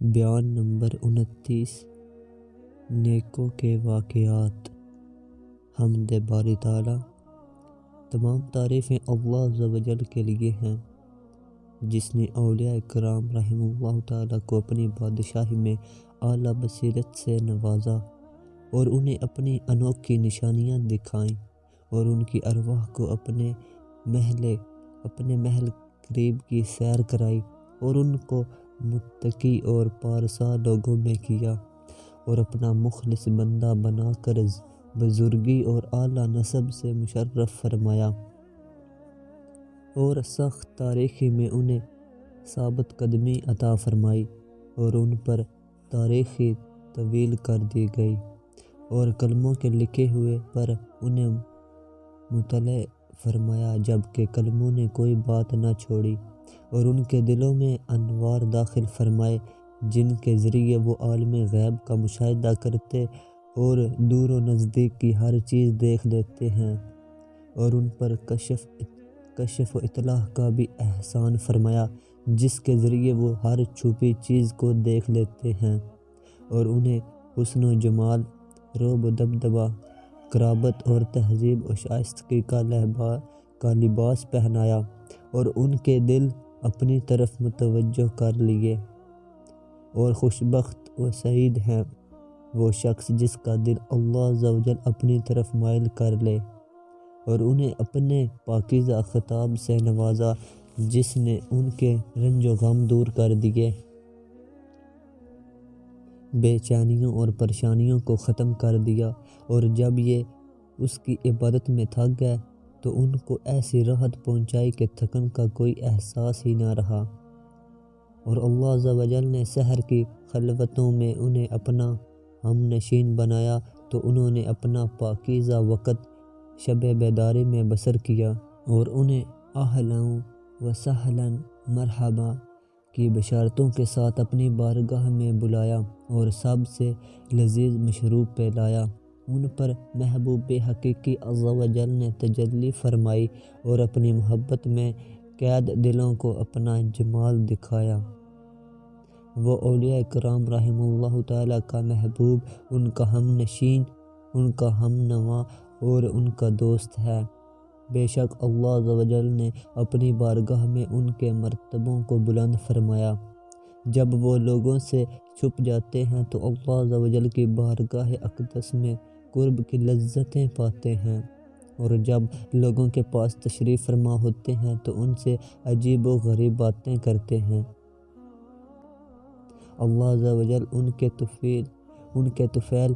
بیان نمبر 29 نیکوں کے واقعات۔ حمد باری تعالیٰ، تمام تعریفیں اللہ عز و جل کے لیے ہیں، جس نے اولیاء کرام رحمہ اللہ تعالیٰ کو اپنی بادشاہی میں اعلیٰ بصیرت سے نوازا اور انہیں اپنی انوکھی نشانیاں دکھائیں اور ان کی ارواح کو اپنے محل قریب کی سیر کرائی اور ان کو متقی اور پارسا لوگوں میں کیا اور اپنا مخلص بندہ بنا کر بزرگی اور اعلیٰ نسب سے مشرف فرمایا اور سخت تاریخی میں انہیں ثابت قدمی عطا فرمائی اور ان پر تاریخی طویل کر دی گئی اور کلموں کے لکھے ہوئے پر انہیں مطلع فرمایا، جبکہ کلموں نے کوئی بات نہ چھوڑی اور ان کے دلوں میں انوار داخل فرمائے جن کے ذریعے وہ عالم غیب کا مشاہدہ کرتے اور دور و نزدیک کی ہر چیز دیکھ لیتے ہیں اور ان پر کشف و اطلاع کا بھی احسان فرمایا جس کے ذریعے وہ ہر چھپی چیز کو دیکھ لیتے ہیں اور انہیں حسن و جمال، رعب و دبدبہ، قرابت اور تہذیب و شائستگی کا لباس پہنایا اور ان کے دل اپنی طرف متوجہ کر لیے۔ اور خوشبخت و سعید ہے وہ شخص جس کا دل اللہ عز و جل اپنی طرف مائل کر لے اور انہیں اپنے پاکیزہ خطاب سے نوازا جس نے ان کے رنج و غم دور کر دیے، بے چینیوں اور پریشانیوں کو ختم کر دیا اور جب یہ اس کی عبادت میں تھک گئے تو ان کو ایسی راحت پہنچائی کہ تھکن کا کوئی احساس ہی نہ رہا۔ اور اللہ عز و جل نے سحر کی خلوتوں میں انہیں اپنا ہم نشین بنایا تو انہوں نے اپنا پاکیزہ وقت شب بیداری میں بسر کیا اور انہیں اہلا و سہلا مرحبا کی بشارتوں کے ساتھ اپنی بارگاہ میں بلایا اور سب سے لذیذ مشروب پلایا۔ ان پر محبوب حقیقی عز و جل نے تجلی فرمائی اور اپنی محبت میں قید دلوں کو اپنا جمال دکھایا۔ وہ اولیاء کرام رحمہ اللہ تعالیٰ کا محبوب، ان کا ہم نشین، ان کا ہم نوا اور ان کا دوست ہے۔ بے شک اللہ عز و جل نے اپنی بارگاہ میں ان کے مرتبوں کو بلند فرمایا۔ جب وہ لوگوں سے چھپ جاتے ہیں تو اللہ عز و جل کی بارگاہ اقدس میں قرب کی لذتیں پاتے ہیں اور جب لوگوں کے پاس تشریف فرما ہوتے ہیں تو ان سے عجیب و غریب باتیں کرتے ہیں۔ اللہ عز و جل ان کے طفیل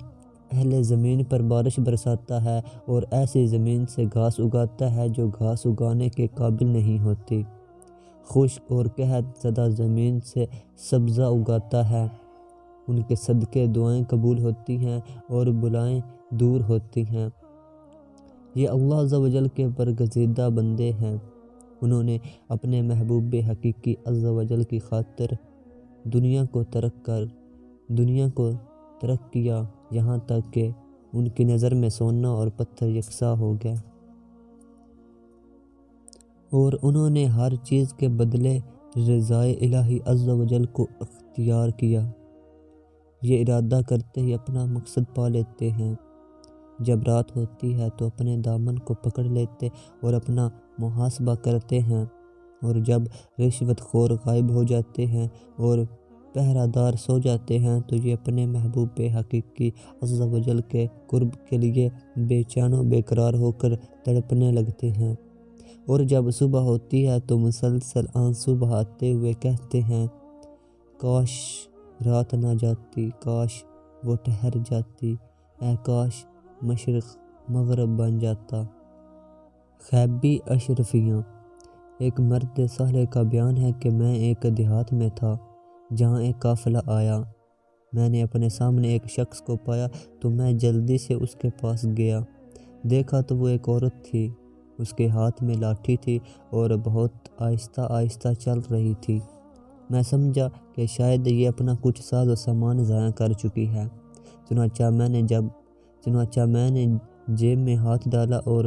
اہل زمین پر بارش برساتا ہے اور ایسی زمین سے گھاس اگاتا ہے جو گھاس اگانے کے قابل نہیں ہوتی، خشک اور قحط زدہ زمین سے سبزہ اگاتا ہے، ان کے صدقے دعائیں قبول ہوتی ہیں اور بلائیں دور ہوتی ہیں۔ یہ اللہ عز و جل کے برگزیدہ بندے ہیں، انہوں نے اپنے محبوب حقیقی عز و جل کی خاطر دنیا کو ترک کیا یہاں تک کہ ان کی نظر میں سونا اور پتھر یکساں ہو گیا اور انہوں نے ہر چیز کے بدلے رضائے الہی عز و جل کو اختیار کیا۔ یہ ارادہ کرتے ہی اپنا مقصد پا لیتے ہیں۔ جب رات ہوتی ہے تو اپنے دامن کو پکڑ لیتے اور اپنا محاسبہ کرتے ہیں اور جب رشوت خور غائب ہو جاتے ہیں اور پہرہ دار سو جاتے ہیں تو یہ اپنے محبوب حقیقی عز و جل کے قرب کے لیے بے چین و بے قرار ہو کر تڑپنے لگتے ہیں اور جب صبح ہوتی ہے تو مسلسل آنسو بہاتے ہوئے کہتے ہیں، کاش رات نہ جاتی، کاش وہ ٹھہر جاتی، اے کاش مشرق مغرب بن جاتا۔ خیبی اشرفیاں۔ ایک مرد صالح کا بیان ہے کہ میں ایک دیہات میں تھا جہاں ایک قافلہ آیا۔ میں نے اپنے سامنے ایک شخص کو پایا تو میں جلدی سے اس کے پاس گیا، دیکھا تو وہ ایک عورت تھی، اس کے ہاتھ میں لاٹھی تھی اور بہت آہستہ آہستہ چل رہی تھی۔ میں سمجھا کہ شاید یہ اپنا کچھ ساز و سامان ضائع کر چکی ہے، چنانچہ میں نے جیب میں ہاتھ ڈالا اور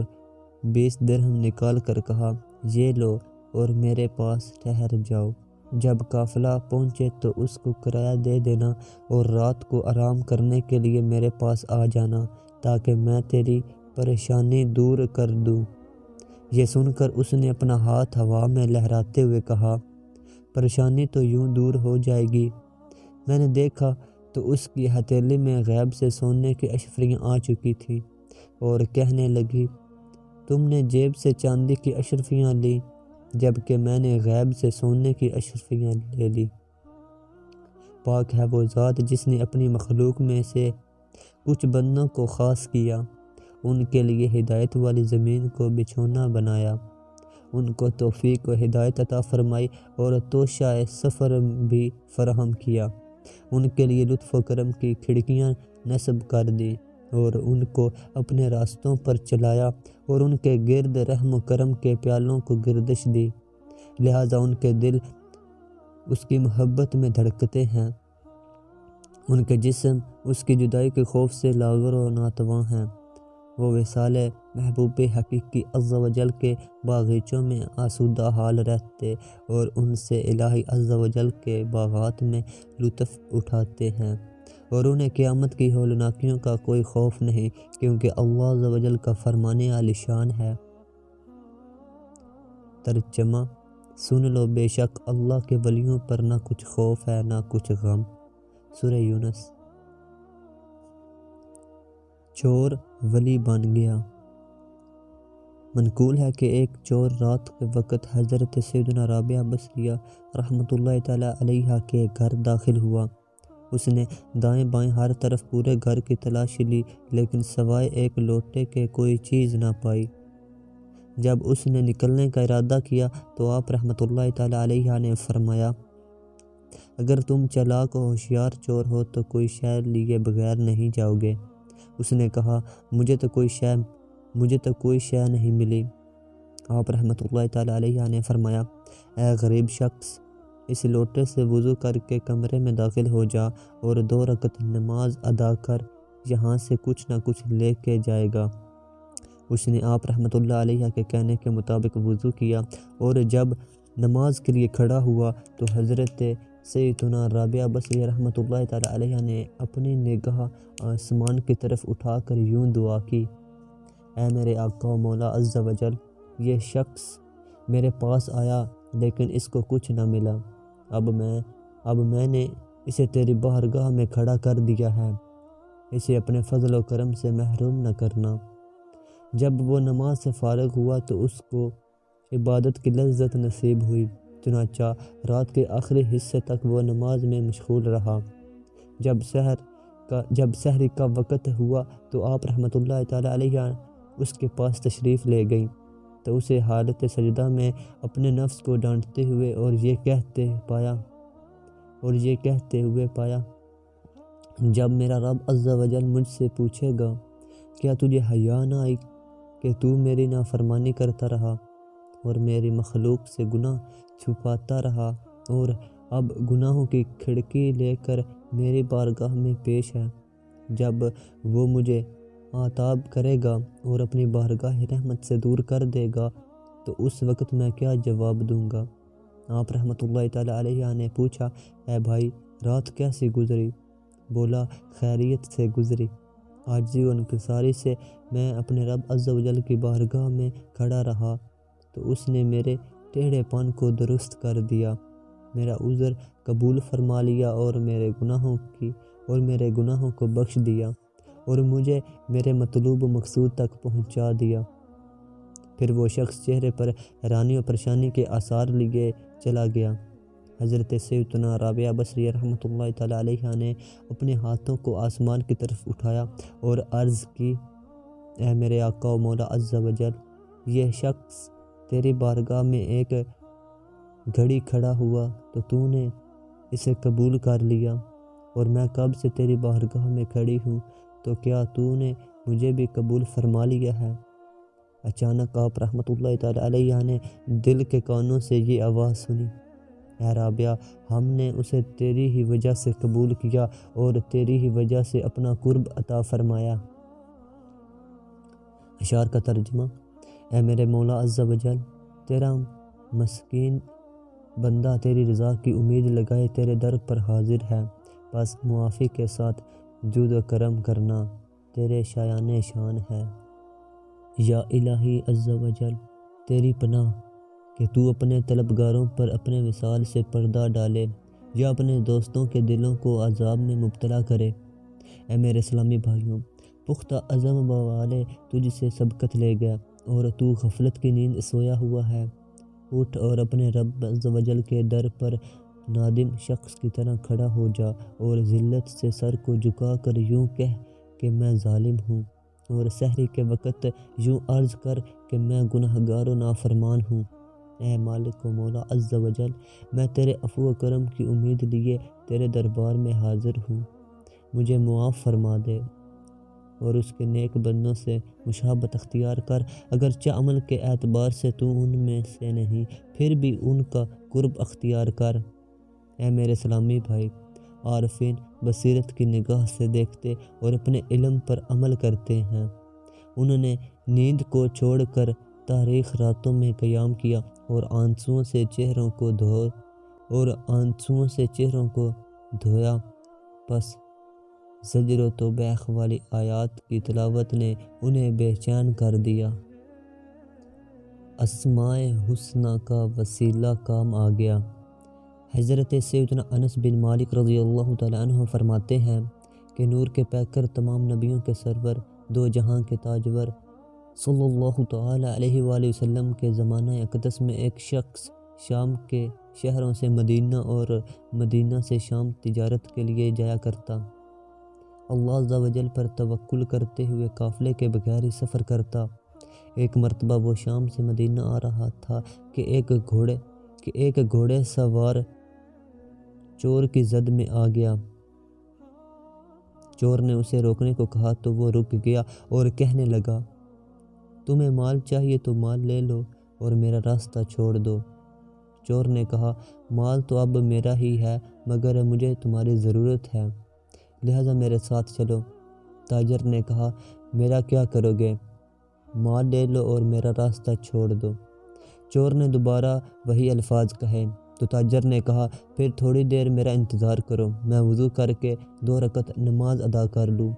20 درہم نکال کر کہا، یہ لو اور میرے پاس ٹھہر جاؤ۔ جب قافلہ پہنچے تو اس کو کرایہ دے دینا اور رات کو آرام کرنے کے لیے میرے پاس آ جانا تاکہ میں تیری پریشانی دور کر دوں۔ یہ سن کر اس نے اپنا ہاتھ ہوا میں لہراتے ہوئے کہا، پریشانی تو یوں دور ہو جائے گی۔ میں نے دیکھا تو اس کی ہتھیلی میں غیب سے سونے کی اشرفیاں آ چکی تھیں اور کہنے لگی، تم نے جیب سے چاندی کی اشرفیاں لی جبکہ میں نے غیب سے سونے کی اشرفیاں لے لی۔ پاک ہے وہ ذات جس نے اپنی مخلوق میں سے کچھ بندوں کو خاص کیا، ان کے لیے ہدایت والی زمین کو بچھونا بنایا، ان کو توفیق و ہدایت عطا فرمائی اور توشہ سفر بھی فراہم کیا، ان کے لیے لطف و کرم کی کھڑکیاں نصب کر دی اور ان کو اپنے راستوں پر چلایا اور ان کے گرد رحم و کرم کے پیالوں کو گردش دی، لہٰذا ان کے دل اس کی محبت میں دھڑکتے ہیں، ان کے جسم اس کی جدائی کے خوف سے لاغر و ناتواں ہیں۔ وہ وصال محبوب حقیقی عز و جل کے باغیچوں میں آسودہ حال رہتے اور ان سے الہی عز و جل کے باغات میں لطف اٹھاتے ہیں، اور انہیں قیامت کی ہولناکیوں کا کوئی خوف نہیں، کیونکہ اللہ عز و جل کا فرمان عالی شان ہے۔ ترجمہ، سن لو بے شک اللہ کے ولیوں پر نہ کچھ خوف ہے نہ کچھ غم۔ سورہ یونس۔ چور ولی بن گیا۔ منقول ہے کہ ایک چور رات کے وقت حضرت سیدنا رابعہ بصریہ رحمۃ اللہ تعالیٰ علیہا کے گھر داخل ہوا۔ اس نے دائیں بائیں ہر طرف پورے گھر کی تلاشی لی لیکن سوائے ایک لوٹے کے کوئی چیز نہ پائی۔ جب اس نے نکلنے کا ارادہ کیا تو آپ رحمۃ اللہ تعالیٰ علیہ نے فرمایا، اگر تم چالاک و ہوشیار چور ہو تو کوئی شے لیے بغیر نہیں جاؤ گے۔ اس نے کہا، مجھے تو کوئی شے نہیں ملی۔ آپ رحمۃ اللہ تعالیٰ علیہ نے فرمایا، اے غریب شخص، اس لوٹے سے وضو کر کے کمرے میں داخل ہو جا اور 2 رکعت نماز ادا کر، یہاں سے کچھ نہ کچھ لے کے جائے گا۔ اس نے آپ رحمۃ اللہ علیہ کے کہنے کے مطابق وضو کیا اور جب نماز کے لیے کھڑا ہوا تو حضرت سیدنا رابعہ بصریہ رحمۃ اللہ تعالیٰ علیہ نے اپنی نگاہ آسمان کی طرف اٹھا کر یوں دعا کی، اے میرے آقا و مولا عز و جل، یہ شخص میرے پاس آیا لیکن اس کو کچھ نہ ملا، اب میں نے اسے تیری بارگاہ میں کھڑا کر دیا ہے، اسے اپنے فضل و کرم سے محروم نہ کرنا۔ جب وہ نماز سے فارغ ہوا تو اس کو عبادت کی لذت نصیب ہوئی، چنانچہ رات کے آخری حصے تک وہ نماز میں مشغول رہا۔ جب سحری کا وقت ہوا تو آپ رحمۃ اللہ تعالیٰ علیہ اس کے پاس تشریف لے گئیں تو اسے حالت سجدہ میں اپنے نفس کو ڈانٹتے ہوئے اور یہ کہتے ہوئے پایا، جب میرا رب عز و جل مجھ سے پوچھے گا، کیا تجھے حیا نہ آئی کہ تو میری نافرمانی کرتا رہا اور میری مخلوق سے گناہ چھپاتا رہا اور اب گناہوں کی کھڑکی لے کر میری بارگاہ میں پیش ہے؟ جب وہ مجھے عتاب کرے گا اور اپنی بارگاہ رحمت سے دور کر دے گا تو اس وقت میں کیا جواب دوں گا؟ آپ رحمۃ اللہ تعالیٰ علیہ نے پوچھا، اے بھائی، رات کیسی گزری؟ بولا، خیریت سے گزری۔ عاجزی و انکساری سے میں اپنے رب عز و جل کی بارگاہ میں کھڑا رہا تو اس نے میرے ٹیڑھے پن کو درست کر دیا، میرا عذر قبول فرما لیا اور میرے گناہوں کو بخش دیا اور مجھے میرے مطلوب مقصود تک پہنچا دیا۔ پھر وہ شخص چہرے پر حیرانی و پریشانی کے آثار لیے چلا گیا۔ حضرت سیدنا رابعہ بصریہ رحمۃ اللہ تعالیٰ علیہ نے اپنے ہاتھوں کو آسمان کی طرف اٹھایا اور عرض کی، اے میرے آقا و مولا عز و جل، یہ شخص تیری بارگاہ میں ایک گھڑی کھڑا ہوا تو نے اسے قبول کر لیا، اور میں کب سے تیری بارگاہ میں کھڑی ہوں تو کیا تو نے مجھے بھی قبول فرما لیا ہے؟ اچانک آپ رحمۃ اللہ تعالیٰ علیہ نے دل کے کانوں سے یہ آواز سنی، اے رابعہ، ہم نے اسے تیری ہی وجہ سے قبول کیا اور تیری ہی وجہ سے اپنا قرب عطا فرمایا۔ اشعار کا ترجمہ، اے میرے مولا عز و جل، تیرا مسکین بندہ تیری رضا کی امید لگائے تیرے در پر حاضر ہے، بس معافی کے ساتھ جود و کرم کرنا تیرے شایان شان ہے۔ یا الہی عز و جل، تیری پناہ کہ تو اپنے طلبگاروں پر اپنے وصال سے پردہ ڈالے یا اپنے دوستوں کے دلوں کو عذاب میں مبتلا کرے۔ اے میرے اسلامی بھائیوں، پختہ عزم والے تجھ سے سبقت لے گیا اور تو غفلت کی نیند سویا ہوا ہے۔ اٹھ اور اپنے رب عز و جل کے در پر نادم شخص کی طرح کھڑا ہو جا اور ذلت سے سر کو جھکا کر یوں کہہ کہ میں ظالم ہوں، اور سحری کے وقت یوں عرض کر کہ میں گنہگار و نافرمان ہوں۔ اے مالک و مولا عز و جل، میں تیرے عفو و کرم کی امید لیے تیرے دربار میں حاضر ہوں، مجھے معاف فرما دے اور اس کے نیک بندوں سے مشابہت اختیار کر، اگرچہ عمل کے اعتبار سے تو ان میں سے نہیں، پھر بھی ان کا قرب اختیار کر۔ اے میرے اسلامی بھائی، عارفین بصیرت کی نگاہ سے دیکھتے اور اپنے علم پر عمل کرتے ہیں۔ انہوں نے نیند کو چھوڑ کر تاریک راتوں میں قیام کیا اور آنسوؤں سے چہروں کو دھویا، پس زجر و توبیخ والی آیات کی تلاوت نے انہیں بے چین کر دیا۔ اسماء حسنہ کا وسیلہ کام آ گیا۔ حضرت سیدنا انس بن مالک رضی اللہ تعالیٰ عنہ فرماتے ہیں کہ نور کے پیکر، تمام نبیوں کے سرور، دو جہاں کے تاجور صلی اللہ تعالیٰ علیہ وآلہ وسلم کے زمانہ اقدس میں ایک شخص شام کے شہروں سے مدینہ اور مدینہ سے شام تجارت کے لیے جایا کرتا۔ اللہ عز و جل پر توکل کرتے ہوئے قافلے کے بغیر ہی سفر کرتا۔ ایک مرتبہ وہ شام سے مدینہ آ رہا تھا کہ ایک گھوڑے سوار چور کی زد میں آ گیا۔ چور نے اسے روکنے کو کہا تو وہ رک گیا اور کہنے لگا، تمہیں مال چاہیے تو مال لے لو اور میرا راستہ چھوڑ دو۔ چور نے کہا، مال تو اب میرا ہی ہے، مگر مجھے تمہاری ضرورت ہے، لہٰذا میرے ساتھ چلو۔ تاجر نے کہا، میرا کیا کرو گے؟ مال لے لو اور میرا راستہ چھوڑ دو۔ چور نے دوبارہ وہی الفاظ کہے تو تاجر نے کہا، پھر تھوڑی دیر میرا انتظار کرو، میں وضو کر کے 2 رکعت نماز ادا کر لوں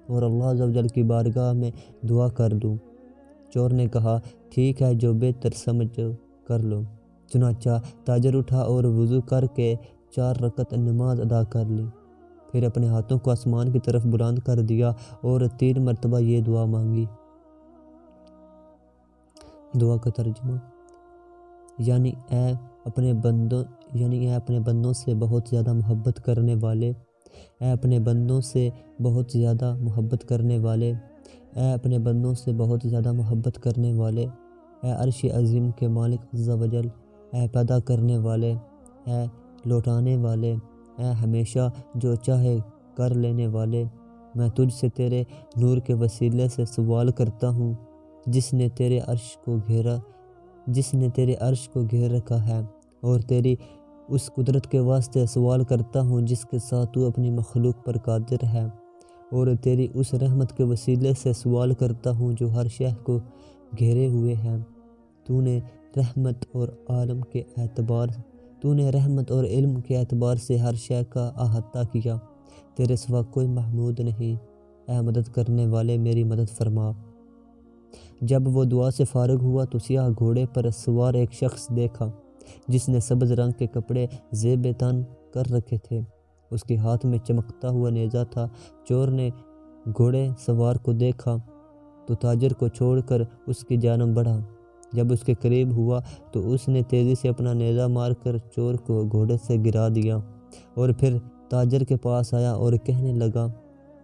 اور اللہ عز و جل کی بارگاہ میں دعا کر لوں۔ چور نے کہا، ٹھیک ہے، جو بہتر سمجھو کر لو۔ چنانچہ تاجر اٹھا اور وضو کر کے 4 رکعت نماز ادا کر لی، پھر اپنے ہاتھوں کو آسمان کی طرف بلند کر دیا اور 3 مرتبہ یہ دعا مانگی۔ دعا کا ترجمہ یعنی اے اپنے بندوں سے بہت زیادہ محبت کرنے والے، اے اپنے بندوں سے بہت زیادہ محبت کرنے والے، اے اپنے بندوں سے بہت زیادہ محبت کرنے والے، اے عرش عظیم کے مالک عز و جل، اے پیدا کرنے والے، اے لوٹانے والے، اے ہمیشہ جو چاہے کر لینے والے، میں تجھ سے تیرے نور کے وسیلے سے سوال کرتا ہوں جس نے تیرے عرش کو گھیر رکھا ہے، اور تیری اس قدرت کے واسطے سوال کرتا ہوں جس کے ساتھ تو اپنی مخلوق پر قادر ہے، اور تیری اس رحمت کے وسیلے سے سوال کرتا ہوں جو ہر شے کو گھیرے ہوئے ہے۔ تو نے رحمت اور علم کے اعتبار سے ہر شے کا احاطہ کیا، تیرے سوا کوئی معبود نہیں، اے مدد کرنے والے میری مدد فرما۔ جب وہ دعا سے فارغ ہوا تو سیاہ گھوڑے پر سوار ایک شخص دیکھا جس نے سبز رنگ کے کپڑے زیب تن کر رکھے تھے، اس کے ہاتھ میں چمکتا ہوا نیزہ تھا۔ چور نے گھوڑے سوار کو دیکھا تو تاجر کو چھوڑ کر اس کی جانب بڑھا، جب اس کے قریب ہوا تو اس نے تیزی سے اپنا نیزہ مار کر چور کو گھوڑے سے گرا دیا، اور پھر تاجر کے پاس آیا اور کہنے لگا،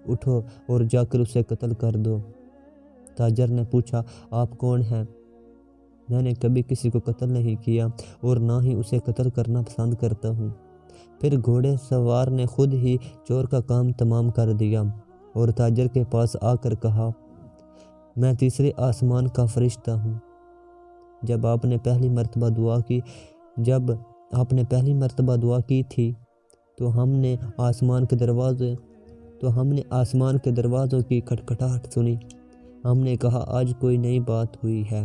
اٹھو اور جا کر اسے قتل کر دو۔ تاجر نے پوچھا، آپ کون ہیں؟ میں نے کبھی کسی کو قتل نہیں کیا اور نہ ہی اسے قتل کرنا پسند کرتا ہوں۔ پھر گھوڑے سوار نے خود ہی چور کا کام تمام کر دیا اور تاجر کے پاس آ کر کہا، میں تیسرے آسمان کا فرشتہ ہوں۔ جب آپ نے پہلی مرتبہ دعا کی تھی تو ہم نے آسمان کے دروازوں کی کھٹکھٹاہٹ سنی۔ ہم نے کہا، آج کوئی نئی بات ہوئی ہے۔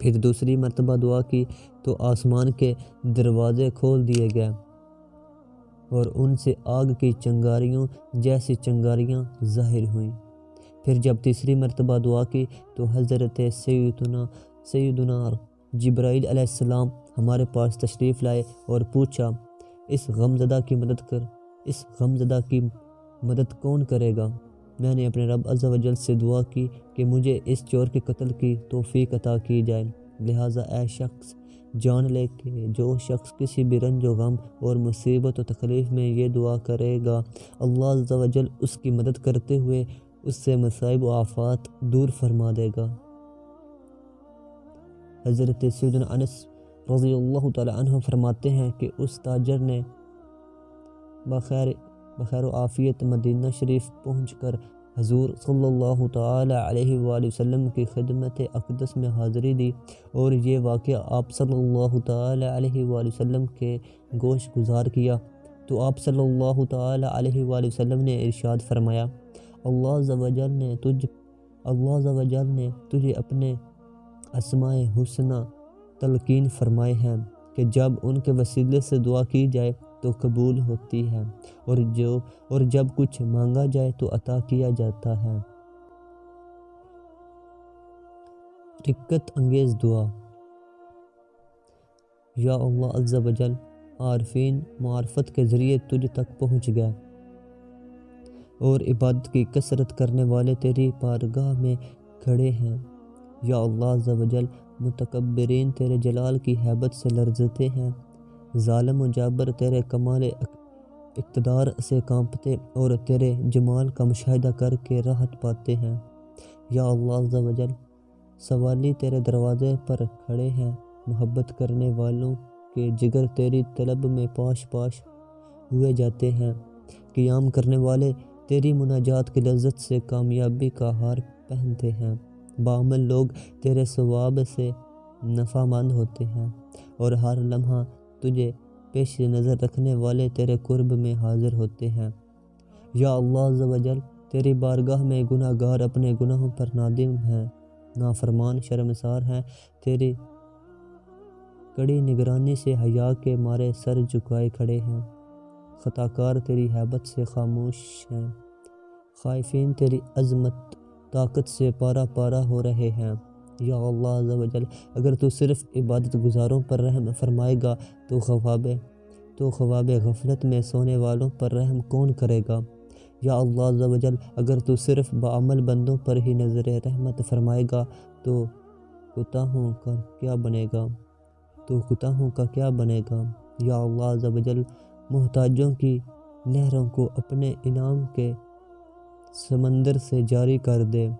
پھر دوسری مرتبہ دعا کی تو آسمان کے دروازے کھول دیے گئے اور ان سے آگ کی چنگاریوں جیسی چنگاریاں ظاہر ہوئیں۔ پھر جب تیسری مرتبہ دعا کی تو حضرت سیدنا جبرائیل علیہ السلام ہمارے پاس تشریف لائے اور پوچھا، اس غمزدہ کی مدد کون کرے گا؟ میں نے اپنے رب عز و جل سے دعا کی کہ مجھے اس چور کے قتل کی توفیق عطا کی جائے، لہٰذا اے شخص جان لے کہ جو شخص کسی بھی رنج و غم اور مصیبت و تکلیف میں یہ دعا کرے گا، اللہ عز و جل اس کی مدد کرتے ہوئے اس سے مصائب و آفات دور فرما دے گا۔ حضرت سیدنا انس رضی اللہ تعالی عنہ فرماتے ہیں کہ اس تاجر نے بخیر و عافیت مدینہ شریف پہنچ کر حضور صلی اللہ تعالی علیہ وآلہ وسلم کی خدمت اقدس میں حاضری دی، اور یہ واقعہ آپ صلی اللہ تعالی علیہ وآلہ وسلم کے گوش گزار کیا تو آپ صلی اللہ تعالی علیہ وآلہ وسلم نے ارشاد فرمایا، اللہ عز و جل نے تجھے اپنے اسماء حسنہ تلقین فرمائے ہیں کہ جب ان کے وسیلے سے دعا کی جائے تو قبول ہوتی ہے، اور جب کچھ مانگا جائے تو عطا کیا جاتا ہے۔ رقت انگیز دعا۔ یا اللہ عز و جل، عارفین معرفت کے ذریعے تجھ تک پہنچ گئے اور عبادت کی کثرت کرنے والے تیری بارگاہ میں کھڑے ہیں۔ یا اللہ عز و جل، متکبرین تیرے جلال کی ہیبت سے لرزتے ہیں، ظالم و جابر تیرے کمال اقتدار سے کانپتے اور تیرے جمال کا مشاہدہ کر کے راحت پاتے ہیں۔ یا اللہ عز و جل، سوالی تیرے دروازے پر کھڑے ہیں، محبت کرنے والوں کے جگر تیری طلب میں پاش پاش ہوئے جاتے ہیں، قیام کرنے والے تیری مناجات کی لذت سے کامیابی کا ہار پہنتے ہیں، بعمل لوگ تیرے ثواب سے نفع مند ہوتے ہیں، اور ہر لمحہ تجھے پیش نظر رکھنے والے تیرے قرب میں حاضر ہوتے ہیں۔ یا اللہ عز و جل، تیری بارگاہ میں گناہ گار اپنے گناہوں پر نادم ہیں، نافرمان شرمسار ہیں، تیری کڑی نگرانی سے حیا کے مارے سر جھکائے کھڑے ہیں، خطاکار تیری ہیبت سے خاموش ہیں، خائفین تیری عظمت طاقت سے پارا پارا ہو رہے ہیں۔ یا اللہ عز و جل، اگر تو صرف عبادت گزاروں پر رحم فرمائے گا تو خواب غفلت میں سونے والوں پر رحم کون کرے گا؟ یا اللہ عز و جل، اگر تو صرف بعمل بندوں پر ہی نظر رحمت فرمائے گا تو کوتاہوں کا کیا بنے گا؟ یا اللہ عز و جل، محتاجوں کی نہروں کو اپنے انعام کے سمندر سے جاری کر دے،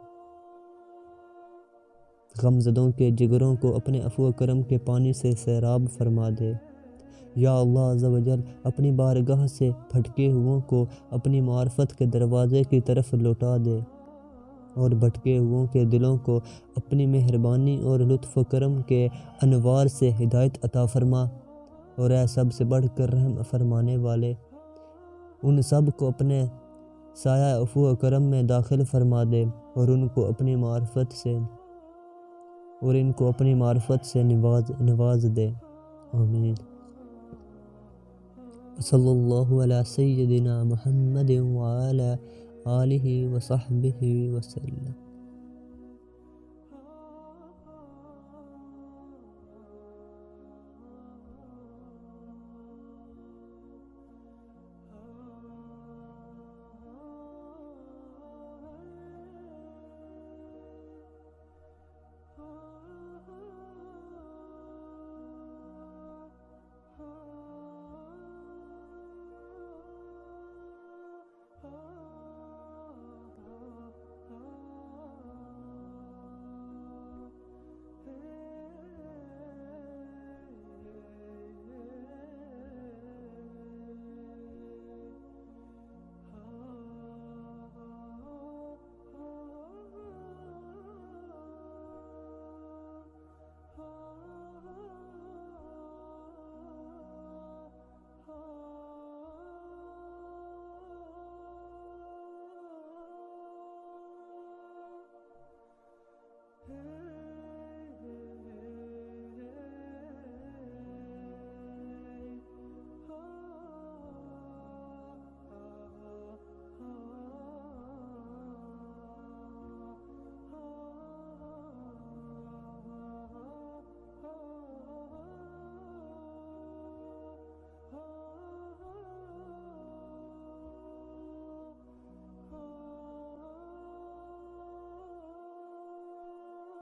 غمزدوں کے جگروں کو اپنے عفو و کرم کے پانی سے سیراب فرما دے۔ یا اللہ عز و جل، اپنی بارگاہ سے پھٹکے ہوئوں کو اپنی معرفت کے دروازے کی طرف لوٹا دے، اور بھٹکے ہوئوں کے دلوں کو اپنی مہربانی اور لطف و کرم کے انوار سے ہدایت عطا فرما، اور اے سب سے بڑھ کر رحم فرمانے والے، ان سب کو اپنے سایہ عفو و کرم میں داخل فرما دے، اور ان کو اپنی معرفت سے نواز دے۔ آمین۔ صلی اللہ علی سیدنا محمد وعلی آلہ وصحبہ وسلم۔